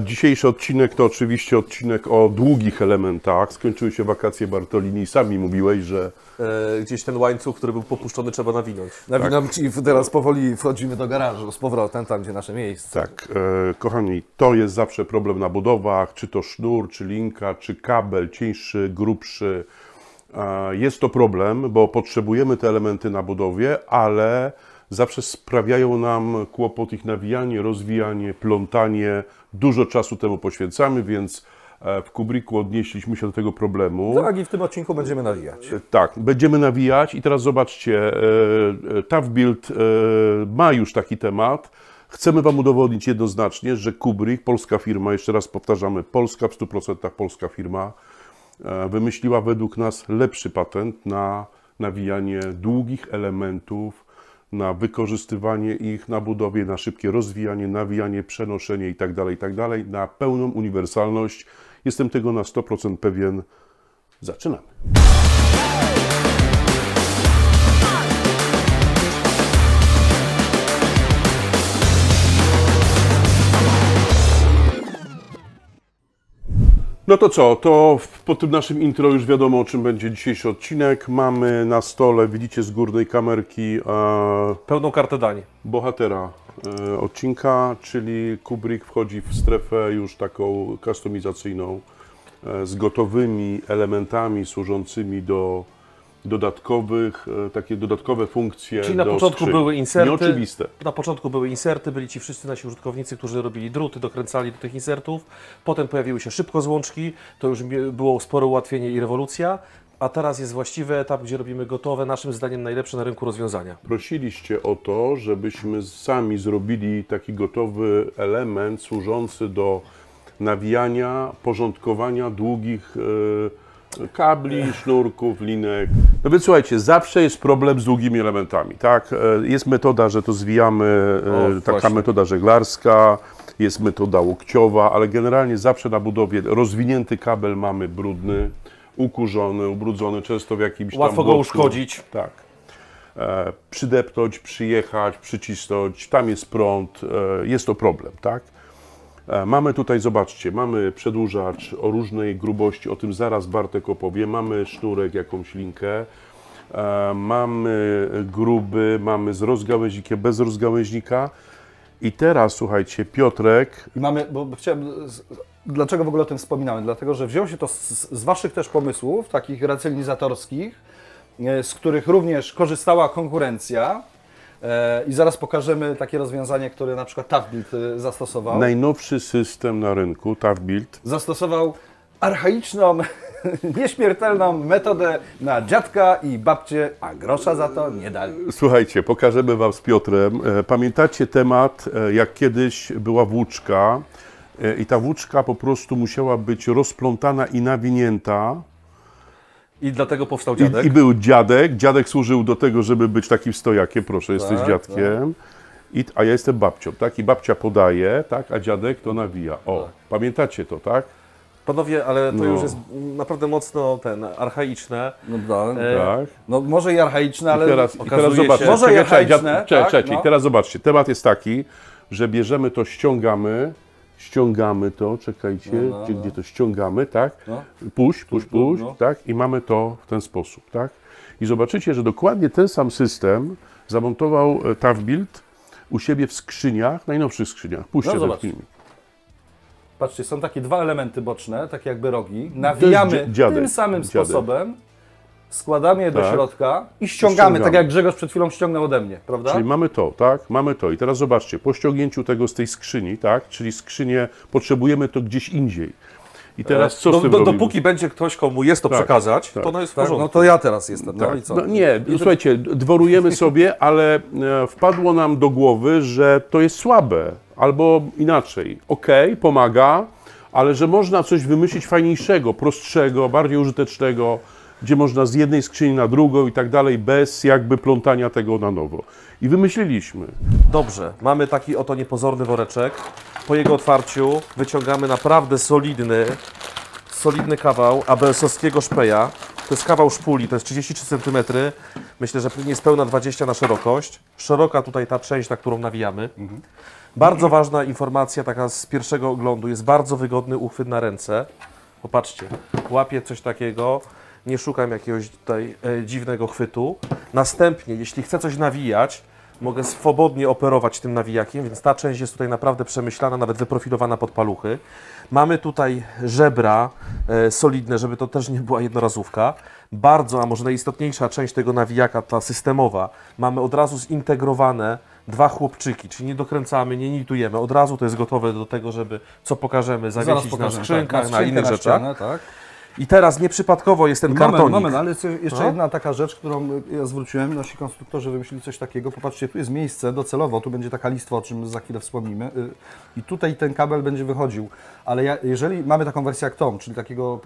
Dzisiejszy odcinek to oczywiście odcinek o długich elementach. Skończyły się wakacje Bartolini. Sami mówiłeś, że gdzieś ten łańcuch, który był popuszczony, trzeba nawinąć. Nawinąć i teraz powoli wchodzimy do garażu z powrotem, tam gdzie nasze miejsce. tak, kochani, to jest zawsze problem na budowach, czy to sznur, czy linka, czy kabel, cieńszy, grubszy. Jest to problem, bo potrzebujemy te elementy na budowie, ale zawsze sprawiają nam kłopot ich nawijanie, rozwijanie, plątanie. Dużo czasu temu poświęcamy, więc w Kubriku odnieśliśmy się do tego problemu. Tak, i w tym odcinku będziemy nawijać. Tak, będziemy nawijać i teraz zobaczcie, ToughBuild ma już taki temat. Chcemy Wam udowodnić jednoznacznie, że Kubrick, polska firma, jeszcze raz powtarzamy, polska, w 100% polska firma, wymyśliła według nas lepszy patent na nawijanie długich elementów, na wykorzystywanie ich na budowie, na szybkie rozwijanie, nawijanie, przenoszenie itd., na pełną uniwersalność. Jestem tego na 100% pewien. Zaczynamy. No to co, to po tym naszym intro już wiadomo, o czym będzie dzisiejszy odcinek. Mamy na stole, widzicie z górnej kamerki, Pełną kartę dań. bohatera odcinka, czyli Kubrick wchodzi w strefę już taką kustomizacyjną, z gotowymi elementami służącymi do dodatkowych, takie dodatkowe funkcje. Czyli na do początku skrzyń. były inserty. Nieoczywiste. Na początku były inserty, byli ci wszyscy nasi użytkownicy, którzy robili druty, dokręcali do tych insertów. Potem pojawiły się szybkozłączki, to już było spore ułatwienie i rewolucja. A teraz jest właściwy etap, gdzie robimy gotowe, naszym zdaniem najlepsze na rynku rozwiązania. Prosiliście o to, żebyśmy sami zrobili taki gotowy element służący do nawijania, porządkowania długich kabli, sznurków, linek. No więc słuchajcie, zawsze jest problem z długimi elementami, tak? Jest metoda, że to zwijamy, taka właśnie. metoda żeglarska, jest metoda łokciowa, ale generalnie zawsze na budowie rozwinięty kabel mamy brudny, ukurzony, ubrudzony, często w jakimś tam Łatwo go worku. uszkodzić. Tak. Przydepnąć, przyjechać, przycisnąć, tam jest prąd, jest to problem, tak? Mamy tutaj, zobaczcie, mamy przedłużacz o różnej grubości, o tym zaraz Bartek opowie, mamy sznurek, jakąś linkę, mamy gruby, mamy z rozgałęźnikiem, bez rozgałęźnika i teraz, słuchajcie, Piotrek... I mamy, bo chciałem, dlaczego w ogóle o tym wspominałem? Dlatego, że wzięło się to z Waszych też pomysłów, takich racjonalizatorskich, z których również korzystała konkurencja. I zaraz pokażemy takie rozwiązanie, które na przykład ToughBuild zastosował. Najnowszy system na rynku, ToughBuild. Zastosował archaiczną, nieśmiertelną metodę na dziadka i babcię, a grosza za to nie dali. Słuchajcie, pokażemy Wam z Piotrem. Pamiętacie temat, jak kiedyś była włóczka i ta włóczka po prostu musiała być rozplątana i nawinięta. I dlatego powstał dziadek. I był dziadek. Dziadek służył do tego, żeby być takim stojakiem. Proszę, jesteś dziadkiem. A ja jestem babcią, tak? I babcia podaje, tak? A dziadek to nawija. O, pamiętacie to, tak? Panowie, ale to już jest naprawdę mocno archaiczne. No, Tak. no może i archaiczne, ale I teraz zobaczcie. Może i archaiczne, Czekaj, no. teraz zobaczcie. Temat jest taki, że bierzemy to, ściągamy to, czekajcie, gdzie to ściągamy, tak? No. Puść, no. tak? I mamy to w ten sposób, tak? I zobaczycie, że dokładnie ten sam system zamontował ToughBuild u siebie w skrzyniach, najnowszych skrzyniach. Puśćcie ten zobacz. filmik. Patrzcie, są takie dwa elementy boczne, takie jakby rogi. Nawijamy tym samym sposobem, składamy je do środka i ściągamy, tak jak Grzegorz przed chwilą ściągnął ode mnie, prawda? Czyli mamy to, tak? Mamy to. I teraz zobaczcie, po ściągnięciu tego z tej skrzyni, tak? Czyli skrzynię, potrzebujemy to gdzieś indziej. I teraz co z tym robimy? Dopóki będzie ktoś, komu jest to przekazać, to ono jest w porządku. No to ja teraz jestem, no Tak. i co? No nie, słuchajcie, dworujemy sobie, ale wpadło nam do głowy, że to jest słabe, albo inaczej. Okej, pomaga, ale że można coś wymyślić fajniejszego, prostszego, bardziej użytecznego, gdzie można z jednej skrzyni na drugą i tak dalej, bez jakby plątania tego na nowo. I wymyśliliśmy. Dobrze, mamy taki oto niepozorny woreczek. Po jego otwarciu wyciągamy naprawdę solidny kawał ABS-owskiego szpeja. To jest kawał szpuli, to jest 33 cm. Myślę, że niespełna 20 na szerokość. Szeroka tutaj ta część, na którą nawijamy. Bardzo ważna informacja, taka z pierwszego oglądu, jest bardzo wygodny uchwyt na ręce. Popatrzcie, łapię coś takiego, nie szukam jakiegoś tutaj dziwnego chwytu. Następnie, jeśli chcę coś nawijać, mogę swobodnie operować tym nawijakiem, więc ta część jest tutaj naprawdę przemyślana, nawet wyprofilowana pod paluchy. Mamy tutaj żebra solidne, żeby to też nie była jednorazówka. Bardzo, a może najistotniejsza część tego nawijaka, ta systemowa, mamy od razu zintegrowane dwa chłopczyki, czyli nie dokręcamy, nie nitujemy, od razu to jest gotowe do tego, żeby co pokażemy, zawiesić na skrzynkach, tak, na innych rzeczach. ścianę, tak. I teraz nieprzypadkowo jest ten kartonik. Moment, ale jest jeszcze jedna taka rzecz, którą ja zwróciłem, nasi konstruktorzy wymyślili coś takiego. Popatrzcie, tu jest miejsce docelowo, tu będzie taka listwa, o czym za chwilę wspomnimy. I tutaj ten kabel będzie wychodził. Ale jeżeli mamy taką wersję jak tą, czyli takiego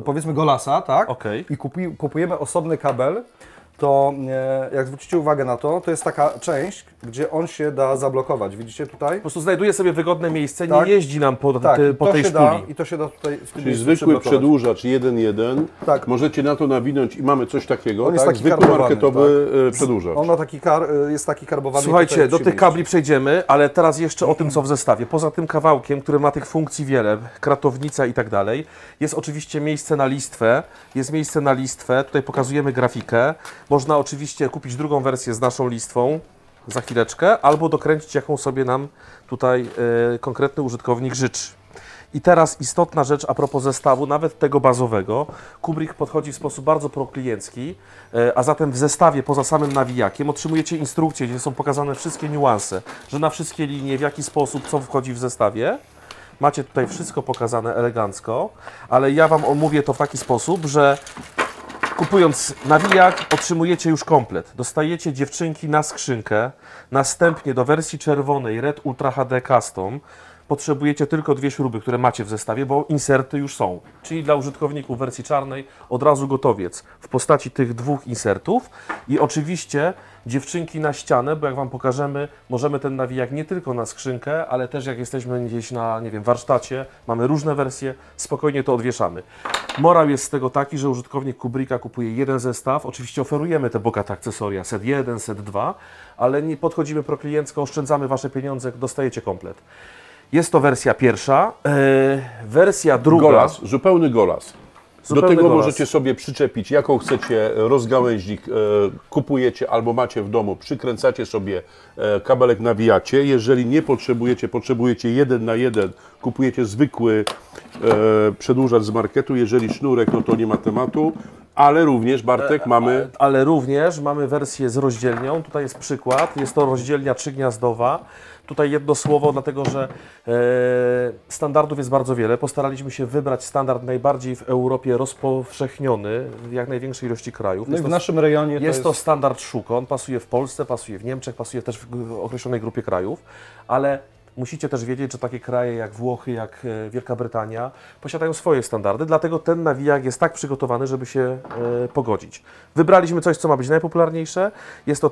powiedzmy Golasa, tak? Okej. I kupujemy osobny kabel, to jak zwrócicie uwagę na to, to jest taka część, gdzie on się da zablokować. Widzicie tutaj? Po prostu znajduje sobie wygodne miejsce, Tak. nie jeździ nam po to tej się szpuli. da, i to się da tutaj w tym Czyli miejscu zwykły przyblokować. przedłużacz 1.1, Tak. możecie na to nawinąć i mamy coś takiego, On jest tak? taki Zwykły karbowany, marketowy przedłużacz. On ma taki jest taki karbowany. Słuchajcie, tutaj do się tych mieści. kabli przejdziemy, ale teraz jeszcze o tym, co w zestawie. Poza tym kawałkiem, który ma tych funkcji wiele, kratownica i tak dalej, jest oczywiście miejsce na listwę. Jest miejsce na listwę, tutaj pokazujemy grafikę. Można oczywiście kupić drugą wersję z naszą listwą za chwileczkę, albo dokręcić, jaką sobie nam tutaj konkretny użytkownik życzy. I teraz istotna rzecz a propos zestawu, nawet tego bazowego. Kubrick podchodzi w sposób bardzo prokliencki, a zatem w zestawie poza samym nawijakiem otrzymujecie instrukcje, gdzie są pokazane wszystkie niuanse, że na wszystkie linie, w jaki sposób, co wchodzi w zestawie. Macie tutaj wszystko pokazane elegancko, ale ja Wam omówię to w taki sposób, że kupując nawijak otrzymujecie już komplet. Dostajecie dziewczynki na skrzynkę, następnie do wersji czerwonej Red Ultra HD Custom potrzebujecie tylko dwie śruby, które macie w zestawie, bo inserty już są. Czyli dla użytkowników wersji czarnej od razu gotowiec w postaci tych dwóch insertów i oczywiście dziewczynki na ścianę, bo jak Wam pokażemy, możemy ten nawijak nie tylko na skrzynkę, ale też jak jesteśmy gdzieś na, nie wiem, warsztacie, mamy różne wersje, spokojnie to odwieszamy. Morał jest z tego taki, że użytkownik Kubricka kupuje jeden zestaw, oczywiście oferujemy te bogate akcesoria, set 1, set 2, ale nie podchodzimy prokliencko, oszczędzamy Wasze pieniądze, dostajecie komplet. Jest to wersja pierwsza. Wersja druga. Golas, zupełny golas. Do tego golas. możecie sobie przyczepić, jaką chcecie rozgałęźnik kupujecie albo macie w domu, przykręcacie sobie kabelek, nawijacie. Jeżeli nie potrzebujecie 1 na 1, kupujecie zwykły przedłużacz z marketu. Jeżeli sznurek, no to nie ma tematu. Ale również, Bartek, mamy... Ale również mamy wersję z rozdzielnią. Tutaj jest przykład. Jest to rozdzielnia trzygniazdowa. Tutaj jedno słowo, dlatego że standardów jest bardzo wiele. Postaraliśmy się wybrać standard najbardziej w Europie rozpowszechniony w jak największej ilości krajów. No i w naszym rejonie jest to standard Szuko. On pasuje w Polsce, pasuje w Niemczech, pasuje też w określonej grupie krajów, ale musicie też wiedzieć, że takie kraje jak Włochy, jak Wielka Brytania posiadają swoje standardy, dlatego ten nawijak jest tak przygotowany, żeby się pogodzić. Wybraliśmy coś, co ma być najpopularniejsze. Jest to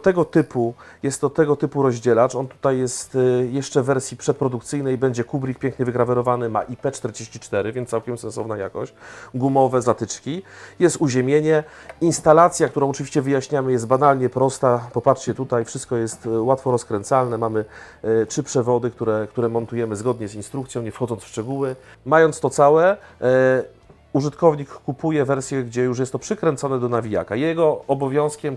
tego typu rozdzielacz. On tutaj jest jeszcze w wersji przedprodukcyjnej, będzie Kubrick pięknie wygrawerowany, ma IP44, więc całkiem sensowna jakość. Gumowe zatyczki. Jest uziemienie. Instalacja, którą oczywiście wyjaśniamy, jest banalnie prosta. Popatrzcie tutaj, wszystko jest łatwo rozkręcalne. Mamy 3 przewody, które montujemy zgodnie z instrukcją, nie wchodząc w szczegóły. Mając to całe, użytkownik kupuje wersję, gdzie już jest to przykręcone do nawijaka. Jego obowiązkiem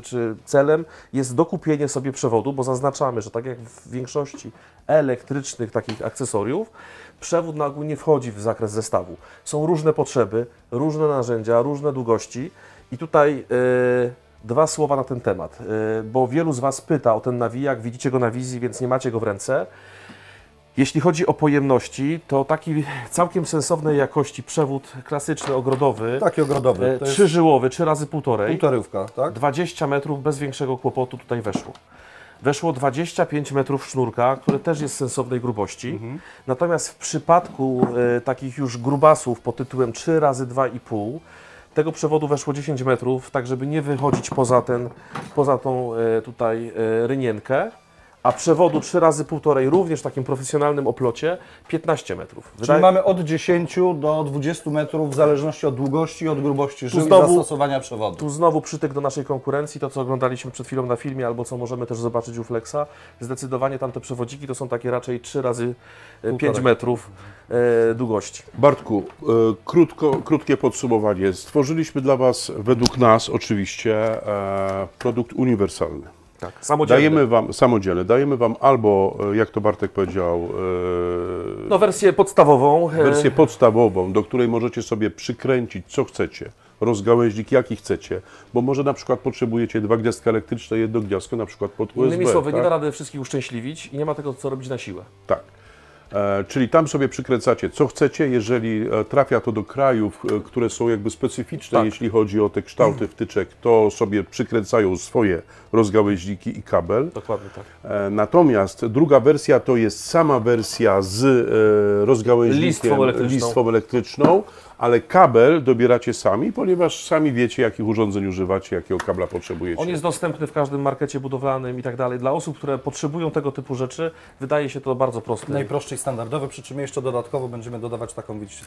czy celem jest dokupienie sobie przewodu, bo zaznaczamy, że tak jak w większości elektrycznych takich akcesoriów, przewód na ogół nie wchodzi w zakres zestawu. Są różne potrzeby, różne narzędzia, różne długości i tutaj dwa słowa na ten temat, bo wielu z Was pyta o ten nawijak, widzicie go na wizji, więc nie macie go w ręce. Jeśli chodzi o pojemności, to taki całkiem sensownej jakości przewód klasyczny, ogrodowy, Taki ogrodowy. To jest 3-żyłowy, 3 razy 1,5, półtorówka, tak? 20 metrów bez większego kłopotu tutaj weszło. Weszło 25 metrów sznurka, które też jest sensownej grubości. Natomiast w przypadku takich już grubasów pod tytułem 3 razy 2,5 tego przewodu weszło 10 metrów, tak żeby nie wychodzić poza tą tutaj rynienkę. a przewodu 3 razy 1,5, również w takim profesjonalnym oplocie, 15 metrów. Czyli mamy od 10 do 20 metrów w zależności od długości i od grubości żył i znowu- zastosowania przewodu. Tu znowu przytyk do naszej konkurencji, to co oglądaliśmy przed chwilą na filmie, albo co możemy też zobaczyć u Flexa. Zdecydowanie tamte przewodziki to są takie raczej 3 razy 5 metrów długości. Bartku, krótkie podsumowanie. Stworzyliśmy dla Was, według nas oczywiście, produkt uniwersalny. Tak, samodzielny. Dajemy Wam, samodzielny, dajemy Wam albo, jak to Bartek powiedział, No wersję podstawową. wersję podstawową, do której możecie sobie przykręcić co chcecie, rozgałęźnik jaki chcecie, bo może na przykład potrzebujecie 2 gniazdka elektryczne, 1 gniazdko na przykład pod USB. Innymi słowy, nie tak? da rady wszystkich uszczęśliwić i nie ma tego co robić na siłę. Tak. Czyli tam sobie przykręcacie co chcecie, jeżeli trafia to do krajów, które są jakby specyficzne, Tak. jeśli chodzi o te kształty wtyczek, to sobie przykręcają swoje rozgałęźniki i kabel. Dokładnie tak. Natomiast druga wersja to jest sama wersja z rozgałęźnikiem, Listwą elektryczną, ale kabel dobieracie sami, ponieważ sami wiecie, jakich urządzeń używacie, jakiego kabla potrzebujecie. On jest dostępny w każdym markecie budowlanym i tak dalej. Dla osób, które potrzebują tego typu rzeczy, wydaje się to bardzo proste. Najprostszy i standardowy, przy czym jeszcze dodatkowo będziemy dodawać taką, widzicie,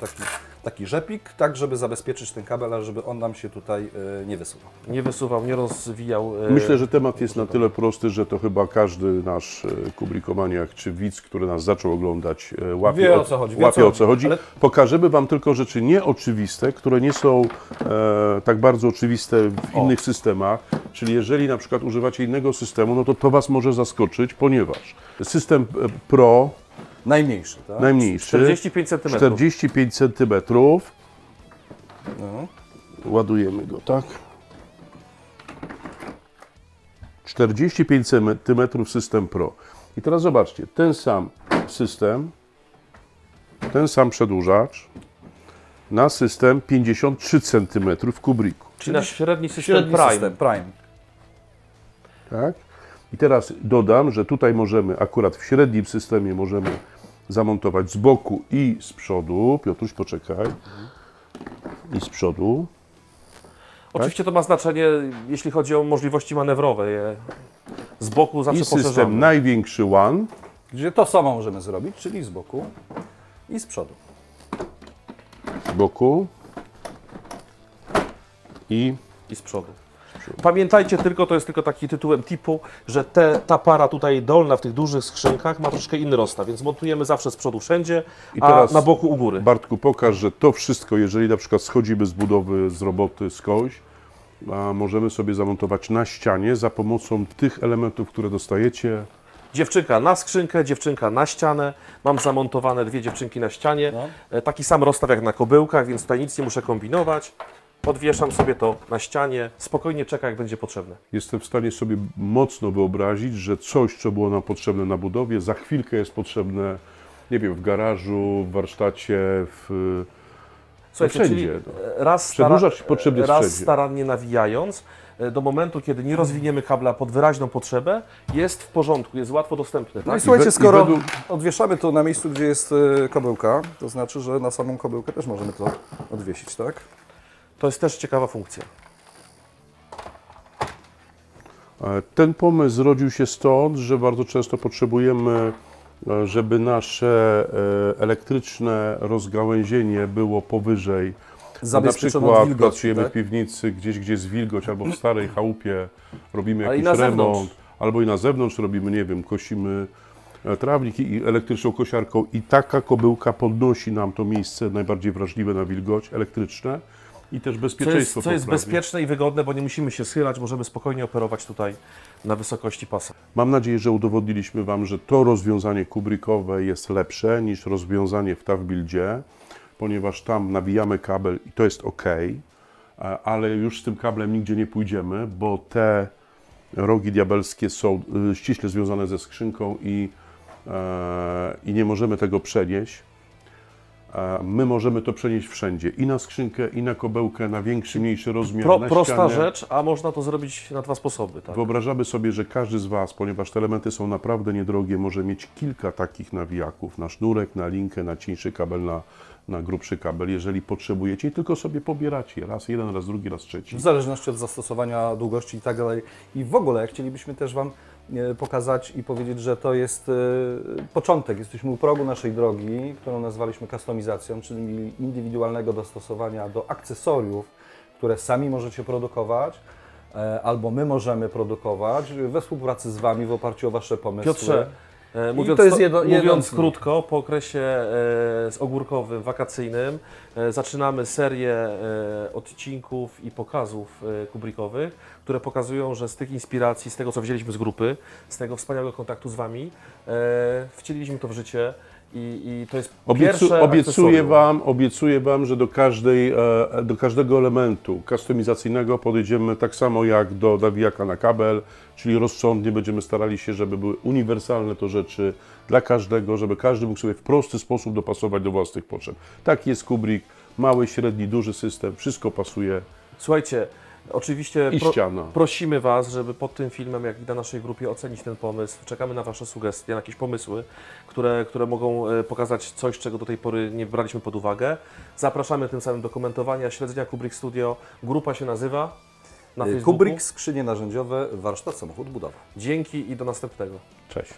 taki rzepik, tak żeby zabezpieczyć ten kabel, a żeby on nam się tutaj nie wysuwał. Nie wysuwał, nie rozwijał. Myślę, że temat jest na tyle prosty, że to chyba każdy nasz kubrikomaniak czy widz, który nas zaczął oglądać, łapie Wie, o co chodzi, łapie, o co chodzi. ale- Pokażemy Wam tylko rzeczy nieoczywiste, które nie są tak bardzo oczywiste w innych systemach. Czyli jeżeli na przykład używacie innego systemu, no to Was może zaskoczyć, ponieważ system Pro, Najmniejszy, tak? najmniejszy, 45 cm. 45 cm, No. ładujemy go, tak? 45 cm system Pro. I teraz zobaczcie, ten sam system, ten sam przedłużacz na system 53 cm w Kubricku. Czyli nasz średni system Średni Prime. system Prime. Tak? I teraz dodam, że tutaj możemy, akurat w średnim systemie możemy zamontować z boku i z przodu. Piotruś, poczekaj. I z przodu. Oczywiście to ma znaczenie, jeśli chodzi o możliwości manewrowe. Z boku zawsze I system poszerzamy. największy One. Gdzie to samo możemy zrobić, czyli z boku i z przodu. Z boku i I z przodu. Pamiętajcie tylko, to jest tylko taki tytułem tipu, że ta para tutaj dolna w tych dużych skrzynkach ma troszkę inny rozstaw, więc montujemy zawsze z przodu wszędzie, I a teraz- na boku u góry. Bartku, pokaż, że to wszystko, jeżeli na przykład schodzimy z budowy, z roboty, skądś, możemy sobie zamontować na ścianie za pomocą tych elementów, które dostajecie. Dziewczynka na skrzynkę, dziewczynka na ścianę. Mam zamontowane 2 dziewczynki na ścianie. No. Taki sam rozstaw jak na kobyłkach, więc tutaj nic nie muszę kombinować. Podwieszam sobie to na ścianie, spokojnie czeka jak będzie potrzebne. Jestem w stanie sobie mocno wyobrazić, że coś, co było nam potrzebne na budowie, za chwilkę jest potrzebne, nie wiem, w garażu, w warsztacie, Słuchajcie, wszędzie, czyli no. raz, Przedłużacz potrzebny jest raz wszędzie. starannie nawijając, do momentu, kiedy nie rozwiniemy kabla pod wyraźną potrzebę, jest w porządku, jest łatwo dostępny. No i Tak? słuchajcie, i skoro według- odwieszamy to na miejscu, gdzie jest kobyłka, to znaczy, że na samą kobyłkę też możemy to odwiesić, tak? To jest też ciekawa funkcja. Ten pomysł zrodził się stąd, że bardzo często potrzebujemy, żeby nasze elektryczne rozgałęzienie było powyżej. Na Zabezpieczone od przykład wilgoci, pracujemy tak? w piwnicy, gdzieś gdzie jest wilgoć, albo w starej chałupie robimy Ale i jakiś na zewnątrz. remont, albo i na zewnątrz robimy, nie wiem, kosimy trawnik i elektryczną kosiarką i taka kobyłka podnosi nam to miejsce najbardziej wrażliwe na wilgoć elektryczne i też bezpieczeństwo Co jest poprawia. bezpieczne i wygodne, bo nie musimy się schylać, możemy spokojnie operować tutaj na wysokości pasa. Mam nadzieję, że udowodniliśmy Wam, że to rozwiązanie kubrickowe jest lepsze niż rozwiązanie w TAFBuildzie, ponieważ tam nawijamy kabel i to jest ok, ale już z tym kablem nigdzie nie pójdziemy, bo te rogi diabelskie są ściśle związane ze skrzynką i nie możemy tego przenieść. My możemy to przenieść wszędzie, i na skrzynkę, i na kobełkę, na większy, mniejszy rozmiar, na Prosta ścianę. rzecz, a można to zrobić na 2 sposoby. Tak? Wyobrażamy sobie, że każdy z Was, ponieważ te elementy są naprawdę niedrogie, może mieć kilka takich nawijaków, na sznurek, na linkę, na cieńszy kabel, na grubszy kabel, jeżeli potrzebujecie i tylko sobie pobieracie raz jeden, raz drugi, raz trzeci. W zależności od zastosowania długości i tak dalej. I w ogóle chcielibyśmy też Wam pokazać i powiedzieć, że to jest początek. Jesteśmy u progu naszej drogi, którą nazwaliśmy kustomizacją, czyli indywidualnego dostosowania do akcesoriów, które sami możecie produkować, albo my możemy produkować we współpracy z Wami w oparciu o Wasze pomysły. Piotrze, mówiąc, to jest mówiąc krótko, po okresie ogórkowym, wakacyjnym zaczynamy serię odcinków i pokazów kubrickowych, które pokazują, że z tych inspiracji, z tego co wzięliśmy z grupy, z tego wspaniałego kontaktu z Wami, wcieliliśmy to w życie. I to jest pierwsze obiecuję Wam, że do każdego elementu kustomizacyjnego podejdziemy tak samo jak do nawijaka na kabel, czyli rozsądnie będziemy starali się, żeby były uniwersalne to rzeczy dla każdego, żeby każdy mógł sobie w prosty sposób dopasować do własnych potrzeb. Taki jest Kubrick, mały, średni, duży system, wszystko pasuje. Słuchajcie, oczywiście ściana. prosimy Was, żeby pod tym filmem, jak i na naszej grupie, ocenić ten pomysł. Czekamy na Wasze sugestie, na jakieś pomysły, które mogą pokazać coś, czego do tej pory nie braliśmy pod uwagę. Zapraszamy tym samym do komentowania, śledzenia Kubrick Studio. Grupa się nazywa na Facebooku. Kubrick, skrzynie narzędziowe, warsztat, samochód, budowa. Dzięki i do następnego. Cześć.